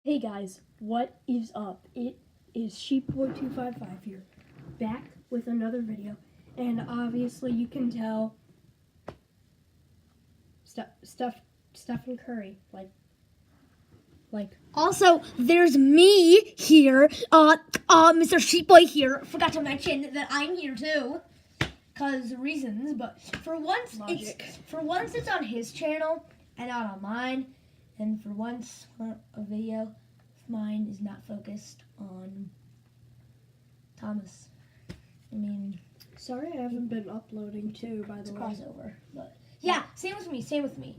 Hey guys, what is up? It is Sheepboy255 here, back with another video, and obviously you can tell Stephen Curry, like. Also, there's me here, Mr. Sheepboy here. Forgot to mention that I'm here too, cause reasons. But for once, it's on his channel and not on mine. And for once, a video of mine is not focused on Thomas. I mean, Sorry I haven't been uploading too, by the way. Crossover, but yeah, same with me.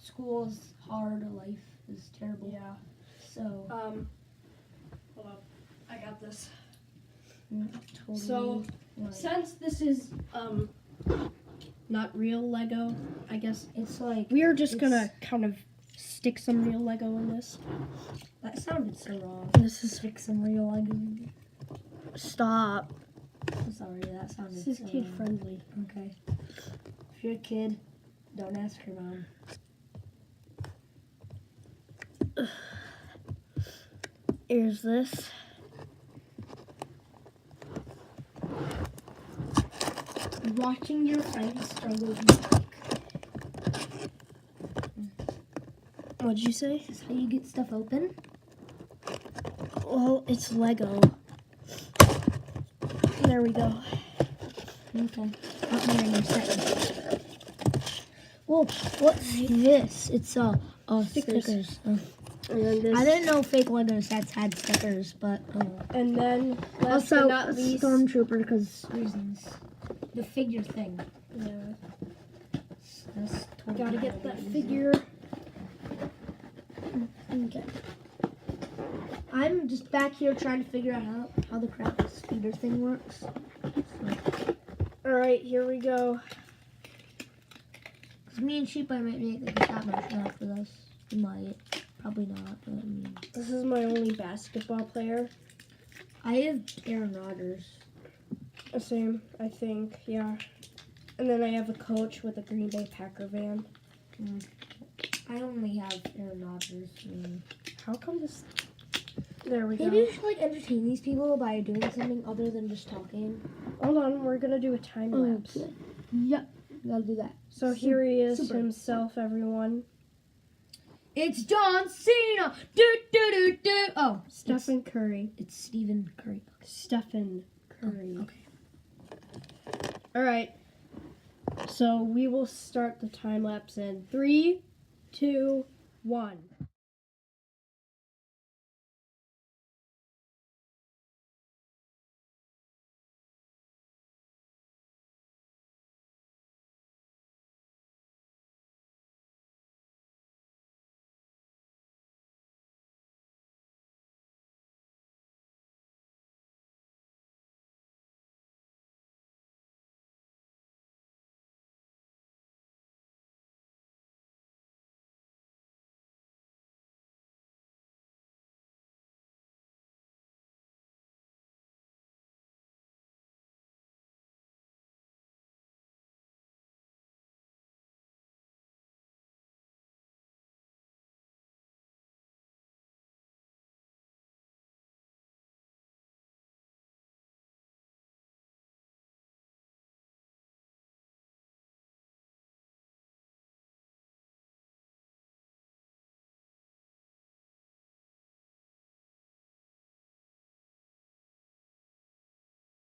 School's hard, life is terrible. Yeah. So, Hold up. I got this. totally. So, since this is, not real Lego, I guess it's like we're just gonna kind of stick some real Lego in this. that sounded so wrong. This is Stick some real Lego. stop. I'm sorry, that sounded. This is so kid wrong. friendly. Okay. If you're a kid, don't ask your mom. Here's this. Watching your friends struggle with work. What'd you say? Is this how you get stuff open? Well, it's Lego. There we go. Okay. Not here in a second. Well, what's this? It's Stickers. stickers. And then this. I didn't know fake Lego sets had stickers, but And then last also but not least, Stormtrooper because reasons. The figure thing. yeah, That's totally gotta get that reason. figure. Okay. I'm just back here trying to figure out how the crap speeder thing works. All right, here we go. Cause me and Sheepboy might make like a stop motion after this. We might. Probably not, but I mean. This is my only basketball player. I have Aaron Rodgers. Same, I think, yeah. And then I have a coach with a Green Bay Packer van. I only have Aaron Rodgers. I mean, How come this? There we maybe go. you should like entertain these people by doing something other than just talking. Hold on, we're gonna do a time lapse. Okay. Yep, you gotta do that. So here he is Super. himself, everyone. It's John Cena. Do do do do. Oh, Stephen Curry. It's Stephen Curry. Stephen Curry. Okay. All right. So we will start the time lapse in 3, 2, 1.